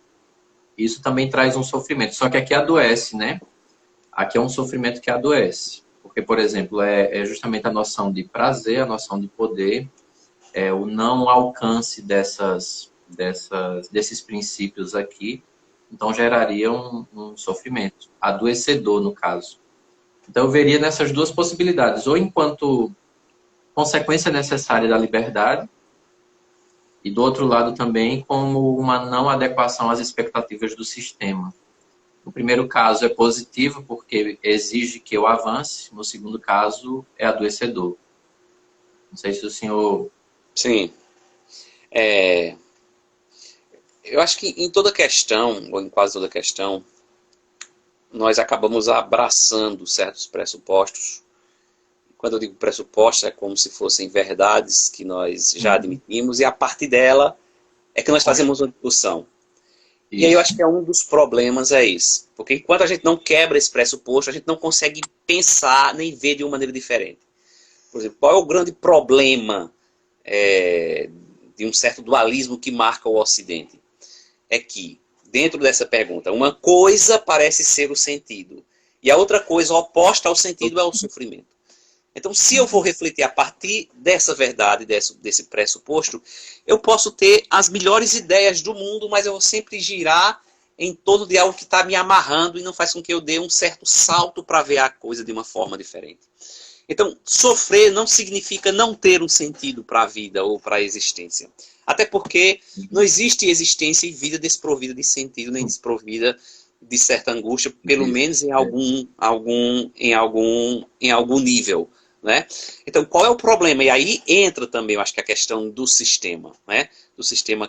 Isso também traz um sofrimento. Só que aqui adoece, né? Aqui é um sofrimento que adoece. Porque, por exemplo, é justamente a noção de prazer, a noção de poder, o não alcance desses princípios aqui. Então, geraria um sofrimento. Adoecedor, no caso. Então, eu veria nessas duas possibilidades. Ou enquanto consequência necessária da liberdade, e do outro lado também como uma não adequação às expectativas do sistema. No primeiro caso é positivo porque exige que eu avance, no segundo caso é adoecedor. Não sei se o senhor... Sim. Eu acho que em toda questão, ou em quase toda questão, nós acabamos abraçando certos pressupostos. Quando eu digo pressupostos, é como se fossem verdades que nós já admitimos, e a partir dela é que nós fazemos uma discussão. Isso. E aí eu acho que um dos problemas é isso. Porque enquanto a gente não quebra esse pressuposto, a gente não consegue pensar nem ver de uma maneira diferente. Por exemplo, qual é o grande problema de um certo dualismo que marca o Ocidente? É que, dentro dessa pergunta, uma coisa parece ser o sentido, e a outra coisa oposta ao sentido é o sofrimento. Então, se eu for refletir a partir dessa verdade, desse pressuposto, eu posso ter as melhores ideias do mundo, mas eu vou sempre girar em torno de algo que está me amarrando e não faz com que eu dê um certo salto para ver a coisa de uma forma diferente. Então, sofrer não significa não ter um sentido para a vida ou para a existência. Até porque não existe existência e vida desprovida de sentido, nem desprovida de certa angústia, pelo menos em algum nível. Né? Então, qual é o problema? E aí entra também, eu acho que a questão do sistema, né? Do sistema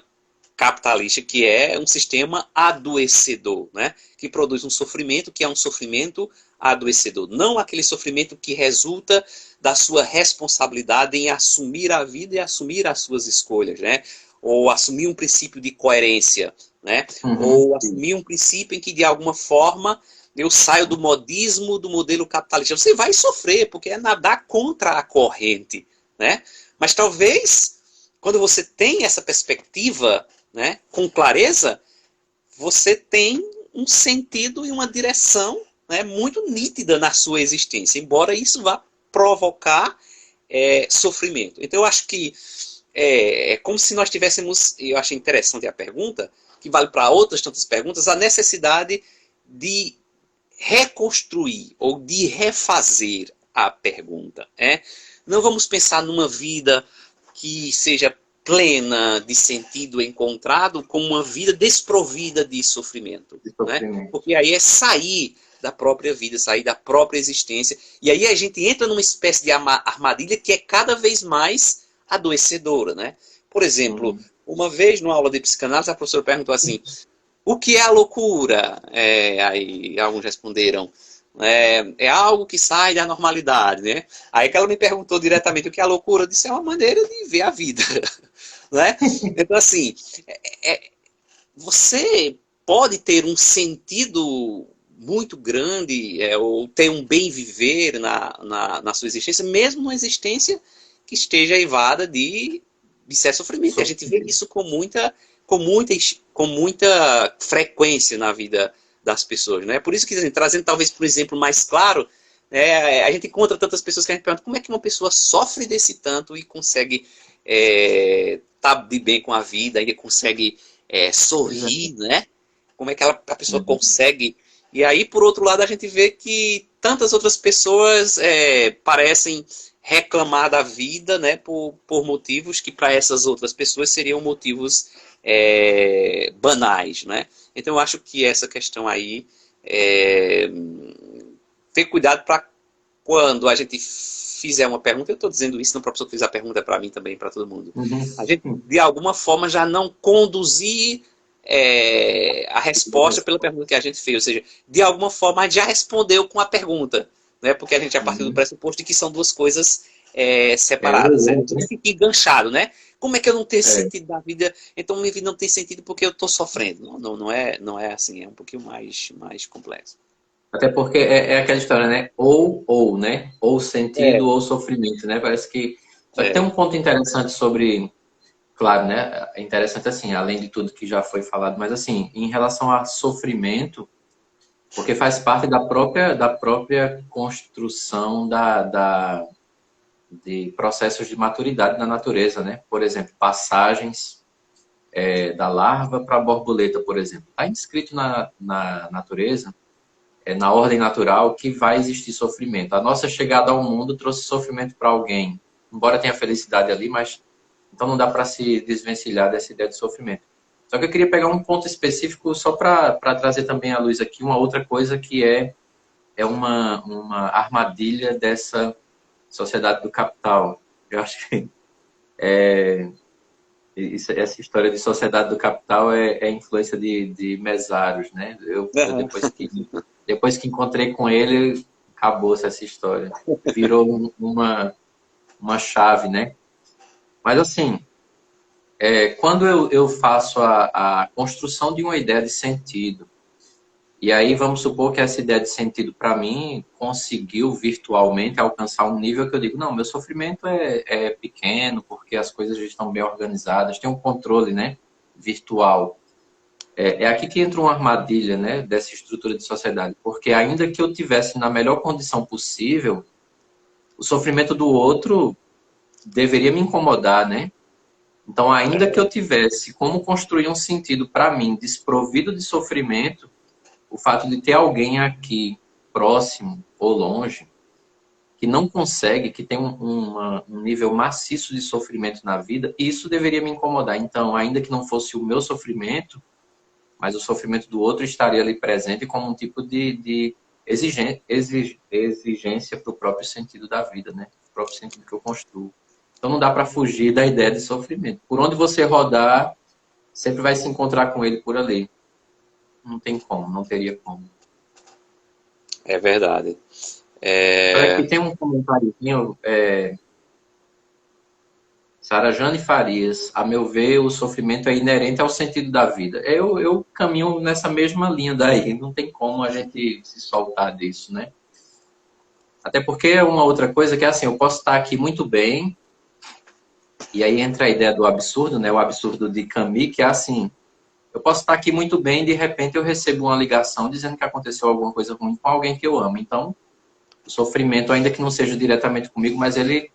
capitalista, que é um sistema adoecedor, né? Que produz um sofrimento que é um sofrimento adoecedor. Não aquele sofrimento que resulta da sua responsabilidade em assumir a vida e assumir as suas escolhas, né? Ou assumir um princípio de coerência, né? Ou assumir um princípio em que, de alguma forma, eu saio do modismo do modelo capitalista. Você vai sofrer, porque é nadar contra a corrente, né? Mas talvez, quando você tem essa perspectiva, né, com clareza, você tem um sentido e uma direção, né, muito nítida na sua existência, embora isso vá provocar sofrimento. Então eu acho que é como se nós tivéssemos, e eu achei interessante a pergunta, que vale para outras tantas perguntas, a necessidade de reconstruir ou de refazer a pergunta. Não vamos pensar numa vida que seja plena de sentido encontrado como uma vida desprovida de sofrimento. Né? Porque aí é sair da própria vida, sair da própria existência. E aí a gente entra numa espécie de armadilha que é cada vez mais adoecedora. Né? Por exemplo, uma vez numa aula de psicanálise, a professora perguntou assim: o que é a loucura? Aí alguns responderam: é algo que sai da normalidade, né? Aí que ela me perguntou diretamente o que é a loucura. Eu disse: é uma maneira de ver a vida. Né? Então, assim, você pode ter um sentido muito grande, ou ter um bem viver na sua existência, mesmo numa existência que esteja eivada de certo sofrimento. A gente vê isso com muita frequência na vida das pessoas. Né? Por isso que, trazendo talvez por exemplo mais claro, a gente encontra tantas pessoas que a gente pergunta como é que uma pessoa sofre desse tanto e consegue tá de bem com a vida, ainda consegue sorrir, né? Como é que a pessoa consegue... E aí, por outro lado, a gente vê que tantas outras pessoas parecem reclamar da vida, né, por motivos que para essas outras pessoas seriam motivos banais, né? Então eu acho que essa questão aí ter cuidado para quando a gente fizer uma pergunta, eu estou dizendo isso, não para a pessoa que fez a pergunta, é para mim também, para todo mundo. A gente, de alguma forma, já não conduzir a resposta pela pergunta que a gente fez. Ou seja, de alguma forma, a gente já respondeu com a pergunta. Né? Porque a gente já partiu do pressuposto de que são duas coisas separadas. Né? A gente fica enganchado, né? Como é que eu não tenho sentido da vida? Então, minha vida não tem sentido porque eu estou sofrendo. Não é assim, é um pouquinho mais complexo. Até porque é aquela história, né? Ou, né? Ou sentido ou sofrimento, né? Parece que... Só que tem um ponto interessante sobre... Claro, né? É interessante assim, além de tudo que já foi falado, mas assim, em relação a sofrimento, porque faz parte da própria construção de processos de maturidade na natureza, né? Por exemplo, passagens da larva para a borboleta, por exemplo. Está inscrito na natureza, na ordem natural, que vai existir sofrimento. A nossa chegada ao mundo trouxe sofrimento para alguém, embora tenha felicidade ali, mas então não dá para se desvencilhar dessa ideia de sofrimento. Só que eu queria pegar um ponto específico só para trazer também à luz aqui uma outra coisa que é uma armadilha dessa sociedade do capital. Eu acho que essa história de sociedade do capital é influência de Mesaros, né? Eu depois que encontrei com ele, acabou-se essa história. Virou uma chave, né? Mas assim, quando eu faço a construção de uma ideia de sentido, e aí vamos supor que essa ideia de sentido para mim conseguiu virtualmente alcançar um nível que eu digo, não, meu sofrimento é pequeno porque as coisas já estão bem organizadas, tem um controle, né, virtual. É aqui que entra uma armadilha, né, dessa estrutura de sociedade, porque ainda que eu tivesse na melhor condição possível, o sofrimento do outro deveria me incomodar, né? Então, ainda que eu tivesse como construir um sentido para mim desprovido de sofrimento, o fato de ter alguém aqui próximo ou longe que não consegue, que tem um nível maciço de sofrimento na vida, isso deveria me incomodar. Então, ainda que não fosse o meu sofrimento, mas o sofrimento do outro estaria ali presente como um tipo de exigência para o próprio sentido da vida, né? O próprio sentido que eu construo. Então não dá para fugir da ideia de sofrimento. Por onde você rodar, sempre vai se encontrar com ele por ali. Não tem como, não teria como. É verdade. Olha É, aqui, tem um comentáriozinho, Sara Jane Farias. A meu ver, o sofrimento é inerente ao sentido da vida. Eu caminho nessa mesma linha daí. Não tem como a gente se soltar disso, né? Até porque é uma outra coisa que é assim, eu posso estar aqui muito bem, e aí entra a ideia do absurdo, né? O absurdo de Camus, que é assim, eu posso estar aqui muito bem e de repente eu recebo uma ligação dizendo que aconteceu alguma coisa ruim com alguém que eu amo. Então, o sofrimento, ainda que não seja diretamente comigo, mas ele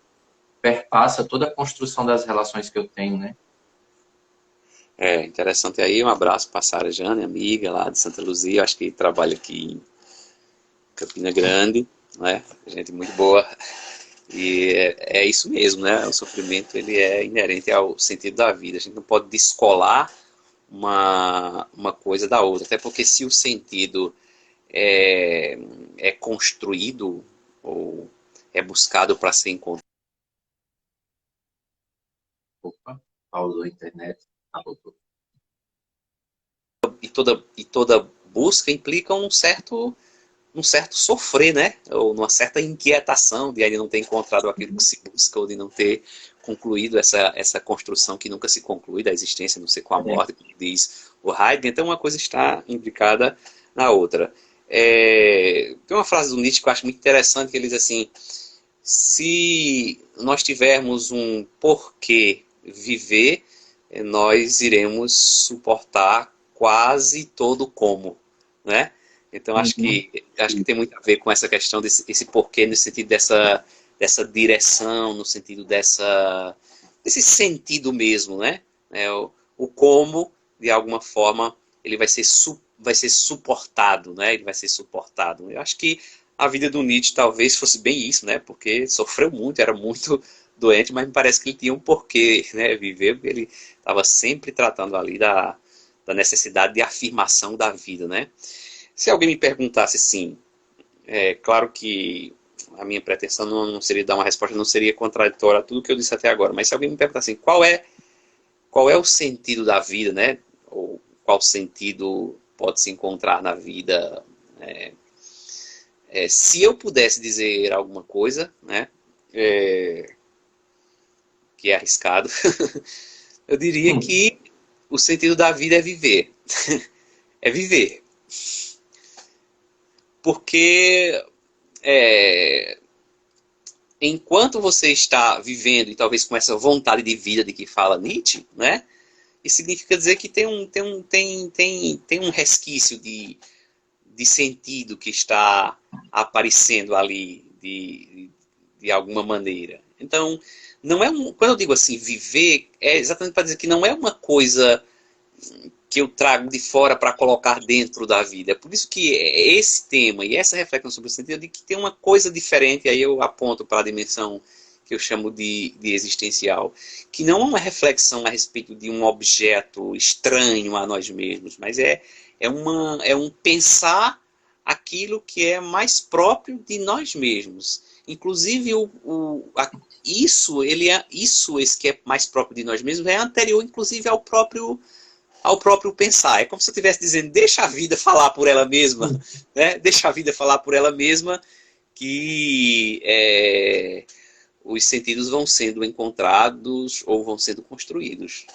perpassa toda a construção das relações que eu tenho, né? interessante aí. Um abraço para a Sara Jane, amiga lá de Santa Luzia. Acho que trabalha aqui em Campina Grande, né? Gente muito boa. E é isso mesmo, né? O sofrimento ele é inerente ao sentido da vida. A gente não pode descolar uma coisa da outra. Até porque se o sentido é, é construído ou é buscado para ser encontrado, Opa, pausou a internet. Ah, voltou. e toda busca implica um certo sofrer, né? Ou uma certa inquietação de ainda não ter encontrado aquilo que se busca, ou de não ter concluído essa construção que nunca se conclui da existência, não sei com a É. morte, como diz o Heidegger. Então uma coisa está implicada na outra. Tem uma frase do Nietzsche que eu acho muito interessante, que ele diz assim: se nós tivermos um porquê viver, nós iremos suportar quase todo o como, né? Então Uhum. acho que tem muito a ver com essa questão desse esse porquê, no sentido dessa direção, no sentido desse sentido mesmo, né? O como, de alguma forma, ele vai ser suportado, né? Ele vai ser suportado. Eu acho que a vida do Nietzsche talvez fosse bem isso, né? Porque sofreu muito, era muito doente, mas me parece que ele tinha um porquê, né? Viver, porque ele estava sempre tratando ali da necessidade de afirmação da vida, né? Se alguém me perguntasse assim, é claro que a minha pretensão não seria dar uma resposta, não seria contraditória a tudo que eu disse até agora, mas se alguém me perguntasse assim, qual é o sentido da vida, né? Ou qual sentido pode se encontrar na vida? Se eu pudesse dizer alguma coisa, né? É, que é arriscado, eu diria Hum. que o sentido da vida é viver. É viver. Porque é, enquanto você está vivendo, e talvez com essa vontade de vida de que fala Nietzsche, né? Isso significa dizer que tem um resquício de sentido que está aparecendo ali de alguma maneira. Então, não é quando eu digo assim, viver, é exatamente para dizer que não é uma coisa que eu trago de fora para colocar dentro da vida. É por isso que esse tema e essa reflexão sobre o sentido de que tem uma coisa diferente, aí eu aponto para a dimensão que eu chamo de existencial, que não é uma reflexão a respeito de um objeto estranho a nós mesmos, mas é um pensar aquilo que é mais próprio de nós mesmos. Inclusive, esse que é mais próprio de nós mesmos é anterior, inclusive, ao próprio pensar. É como se eu estivesse dizendo, deixa a vida falar por ela mesma, né? Deixa a vida falar por ela mesma, que os sentidos vão sendo encontrados ou vão sendo construídos.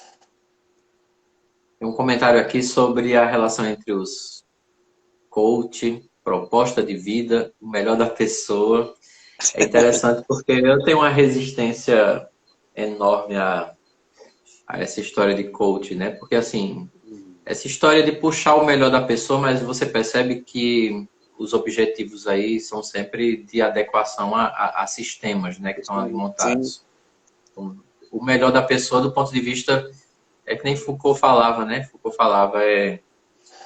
Tem um comentário aqui sobre a relação entre os coach, proposta de vida, o melhor da pessoa. É interessante porque eu tenho uma resistência enorme a essa história de coach, né? Porque assim, essa história de puxar o melhor da pessoa, mas você percebe que os objetivos aí são sempre de adequação a sistemas, né, que estão ali Sim, montados. Então, o melhor da pessoa do ponto de vista é que nem Foucault falava, né? Foucault falava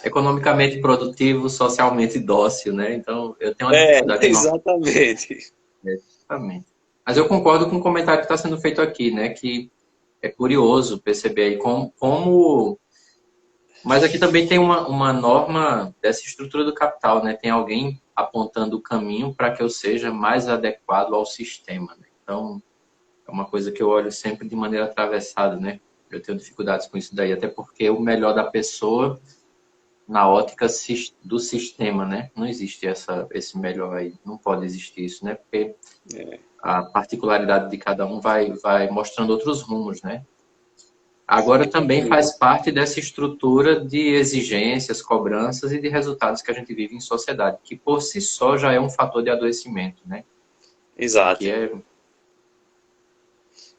economicamente produtivo, socialmente dócil, né? Então, eu tenho uma dificuldade enorme. exatamente. Exatamente. Mas eu concordo com o comentário que está sendo feito aqui, né? Que é curioso perceber aí como. Mas aqui também tem uma norma dessa estrutura do capital, né? Tem alguém apontando o caminho para que eu seja mais adequado ao sistema, né? Então, é uma coisa que eu olho sempre de maneira atravessada, né? Eu tenho dificuldades com isso daí, até porque o melhor da pessoa na ótica do sistema, né? Não existe esse melhor aí, não pode existir isso, né? Porque a particularidade de cada um vai mostrando outros rumos, né? Agora também faz parte dessa estrutura de exigências, cobranças e de resultados que a gente vive em sociedade, que por si só já é um fator de adoecimento, né? Exato. Que é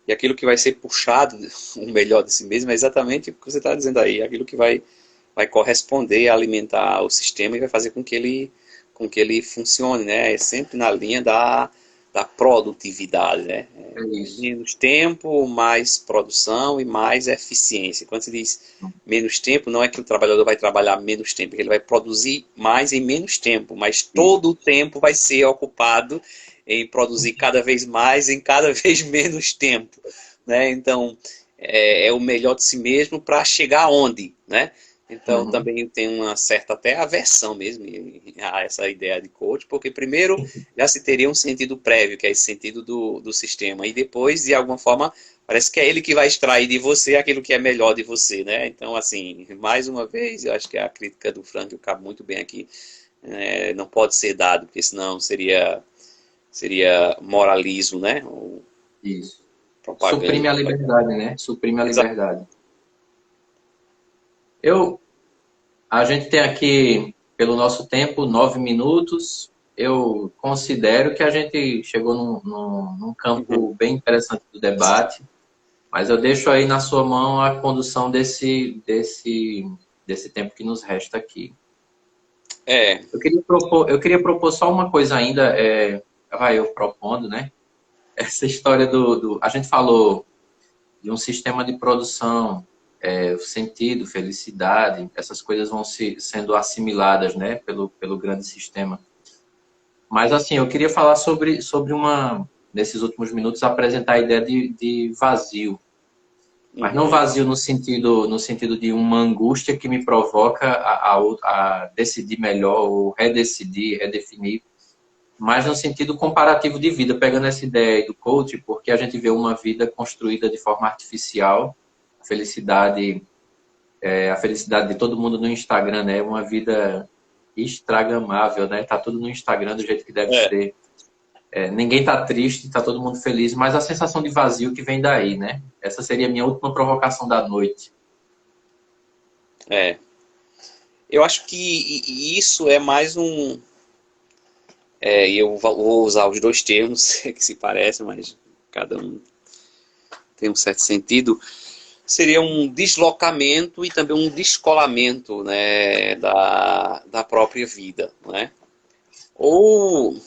E aquilo que vai ser puxado, o melhor de si mesmo, é exatamente o que você está dizendo aí. Aquilo que vai corresponder, alimentar o sistema e vai fazer com que ele funcione, né? É sempre na linha da produtividade, né? isso. Menos tempo, mais produção e mais eficiência. Quando se diz menos tempo, não é que o trabalhador vai trabalhar menos tempo, ele vai produzir mais em menos tempo, mas todo o tempo vai ser ocupado em produzir cada vez mais em cada vez menos tempo, né? Então, é o melhor de si mesmo para chegar aonde, né? Então, Uhum. também tem uma certa até aversão mesmo a essa ideia de coach, porque primeiro já se teria um sentido prévio, que é esse sentido do sistema, e depois, de alguma forma, parece que é ele que vai extrair de você aquilo que é melhor de você, né? Então, assim, mais uma vez, eu acho que a crítica do Frank cabe muito bem aqui, não pode ser dado, porque senão seria moralismo, né? Ou Isso. propaganda. Suprime a liberdade, né? Suprime a Exato. liberdade. A gente tem aqui, pelo nosso tempo, 9 minutos. Eu considero que a gente chegou num campo bem interessante do debate, mas eu deixo aí na sua mão a condução desse tempo que nos resta aqui. É, Eu queria propor só uma coisa ainda, vai eu propondo, né? Essa história a gente falou de um sistema de produção, sentido, felicidade, essas coisas vão sendo assimiladas, né, pelo grande sistema. Mas, assim, eu queria falar sobre nesses últimos minutos, apresentar a ideia de vazio. Mas não vazio no sentido de uma angústia que me provoca a decidir melhor, ou redecidir, redefinir, mas no sentido comparativo de vida, pegando essa ideia aí do coach, porque a gente vê uma vida construída de forma artificial, a felicidade, a felicidade de todo mundo no Instagram, né? Uma vida instagramável, né? Tá tudo no Instagram do jeito que deve é, ser. Ninguém tá triste, tá todo mundo feliz, mas a sensação de vazio que vem daí, né? Essa seria a minha última provocação da noite. é. Eu acho que isso é mais um. E eu vou usar os dois termos que se parecem, mas cada um tem um certo sentido. Seria um deslocamento e também um descolamento, né, da própria vida, né? Ou o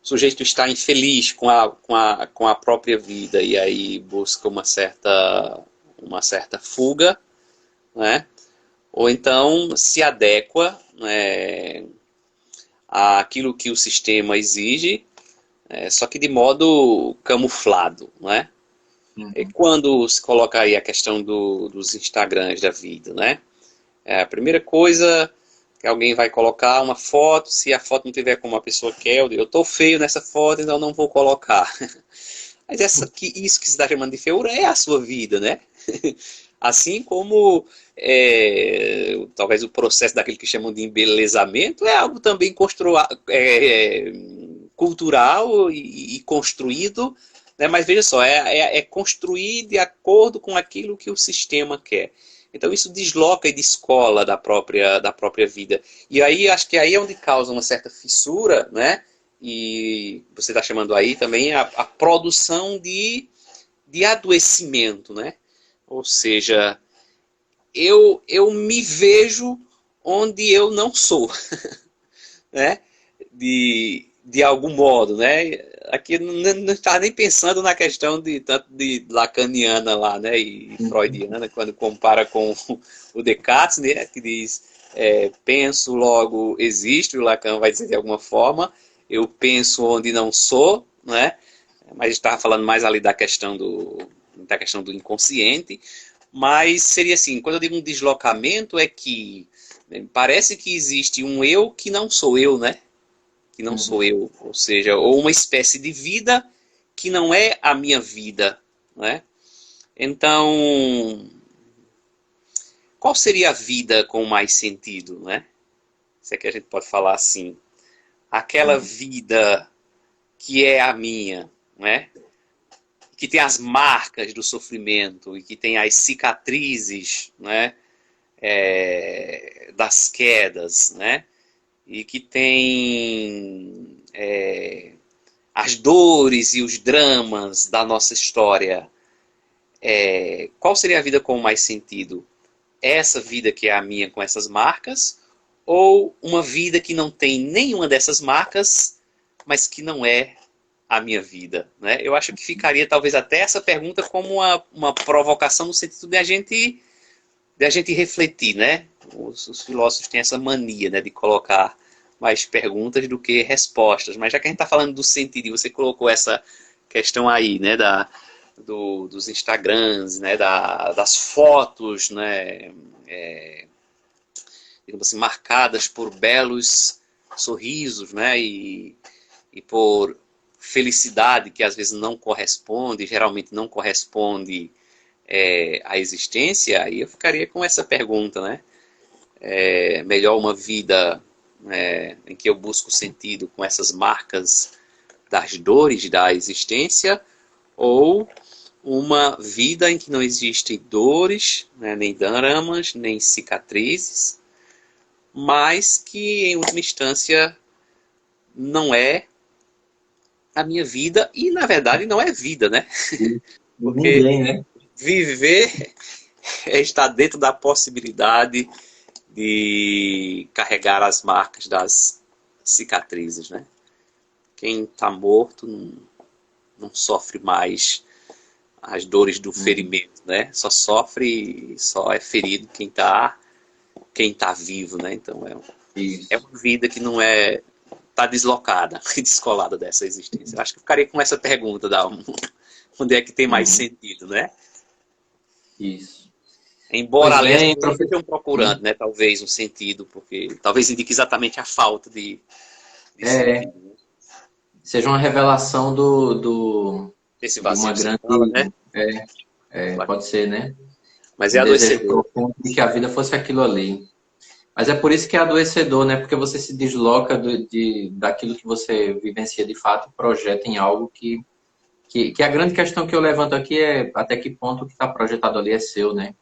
sujeito está infeliz com a própria vida e aí busca uma certa fuga, né? Ou então se adequa, né, àquilo que o sistema exige, só que de modo camuflado, né? E Uhum. quando se coloca aí a questão dos Instagrams da vida, né? A primeira coisa que alguém vai colocar uma foto, se a foto não tiver como a pessoa quer, eu estou feio nessa foto, então não vou colocar. Mas isso que se está chamando de feiura é a sua vida, né? Assim como talvez o processo daquilo que chamam de embelezamento é algo também cultural e construído, né? Mas veja só, é construir de acordo com aquilo que o sistema quer. Então isso desloca e descola da própria vida. E aí acho que aí é onde causa uma certa fissura, né? E você está chamando aí também a produção de adoecimento, né? Ou seja, eu me vejo onde eu não sou, né? De algum modo, né? Aqui não está nem pensando na questão tanto de lacaniana lá, né? E freudiana, quando compara com o Descartes, né? Que diz, penso, logo existo, e o Lacan vai dizer de alguma forma, eu penso onde não sou, né? Mas estava falando mais ali da questão do inconsciente, mas seria assim, quando eu digo um deslocamento é que parece que existe um eu que não sou eu, né? Que não sou Uhum. eu, ou seja, ou uma espécie de vida que não é a minha vida, né? Então, qual seria a vida com mais sentido, né? Se é que a gente pode falar assim. Aquela vida que é a minha, né? Que tem as marcas do sofrimento e que tem as cicatrizes, né? Das quedas, né? E que tem as dores e os dramas da nossa história. Qual seria a vida com mais sentido? Essa vida que é a minha com essas marcas, ou uma vida que não tem nenhuma dessas marcas, mas que não é a minha vida, né? Eu acho que ficaria talvez até essa pergunta como uma provocação no sentido de a gente refletir, né? Os filósofos têm essa mania, né, de colocar mais perguntas do que respostas, mas já que a gente está falando do sentido, e você colocou essa questão aí, né, dos Instagrams, né, das fotos, né, digamos assim, marcadas por belos sorrisos, né, e por felicidade que às vezes não corresponde, geralmente não corresponde à existência, aí eu ficaria com essa pergunta, né? Melhor uma vida em que eu busco sentido com essas marcas das dores da existência, ou uma vida em que não existem dores, né, nem dramas, nem cicatrizes, mas que em última instância não é a minha vida e na verdade não é vida, né? Porque Ninguém, né? viver é estar dentro da possibilidade de carregar as marcas das cicatrizes, né? Quem está morto não sofre mais as dores do ferimento, né? Só é ferido quem tá vivo, né? Então é uma vida que não tá deslocada, descolada dessa existência. Eu acho que eu ficaria com essa pergunta onde é que tem mais sentido, né? Isso. Embora Pois ali as bem, pessoas professor. estejam procurando, né? Talvez um sentido, porque talvez indique exatamente a falta de sentido, né? Seja uma revelação Esse de vazio uma que você fala, grande. né? Pode ser, né? Mas é Um desejo adoecedor. profundo de que a vida fosse aquilo ali. Mas é por isso que é adoecedor, né? Porque você se desloca daquilo que você vivencia de fato e projeta em algo que a grande questão que eu levanto aqui é até que ponto o que está projetado ali é seu, né?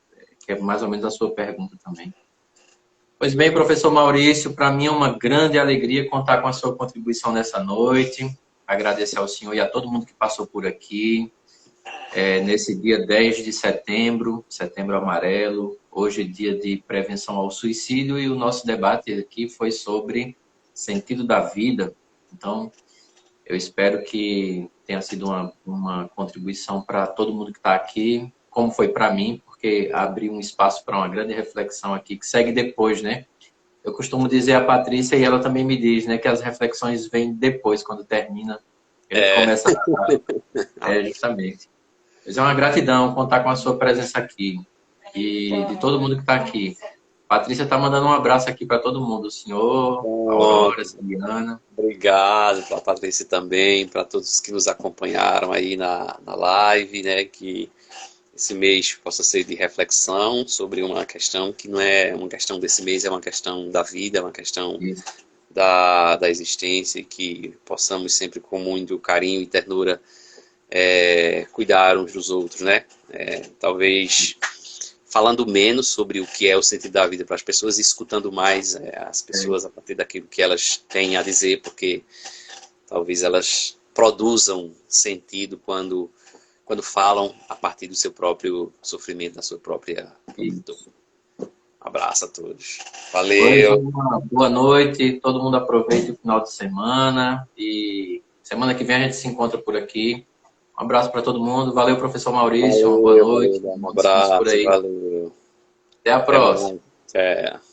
Que é mais ou menos a sua pergunta também. Pois bem, professor Maurício, para mim é uma grande alegria contar com a sua contribuição nessa noite. Agradecer ao senhor e a todo mundo que passou por aqui. Nesse dia 10 de setembro, setembro amarelo, hoje é dia de prevenção ao suicídio e o nosso debate aqui foi sobre sentido da vida. Então, eu espero que tenha sido uma contribuição para todo mundo que está aqui, como foi para mim, porque abriu um espaço para uma grande reflexão aqui, que segue depois, né? Eu costumo dizer a Patrícia, e ela também me diz, né, que as reflexões vêm depois, quando termina. A gente começa justamente. Mas é uma gratidão contar com a sua presença aqui e de todo mundo que está aqui. Patrícia está mandando um abraço aqui para todo mundo, o senhor, a Aurora, a Juliana. Obrigado para a Patrícia também, para todos que nos acompanharam aí na live, né? Que esse mês possa ser de reflexão sobre uma questão que não é uma questão desse mês, é uma questão da vida, é uma questão da existência, e que possamos sempre com muito carinho e ternura cuidar uns dos outros, né? Talvez falando menos sobre o que é o sentido da vida para as pessoas e escutando mais as pessoas a partir daquilo que elas têm a dizer, porque talvez elas produzam sentido quando falam a partir do seu próprio sofrimento, da sua própria dor. Abraço a todos. Valeu. Uma boa noite, todo mundo aproveite o final de semana e semana que vem a gente se encontra por aqui. Um abraço para todo mundo. Valeu, professor Maurício. Uma boa noite. Um abraço, valeu. Até a próxima. Até mais.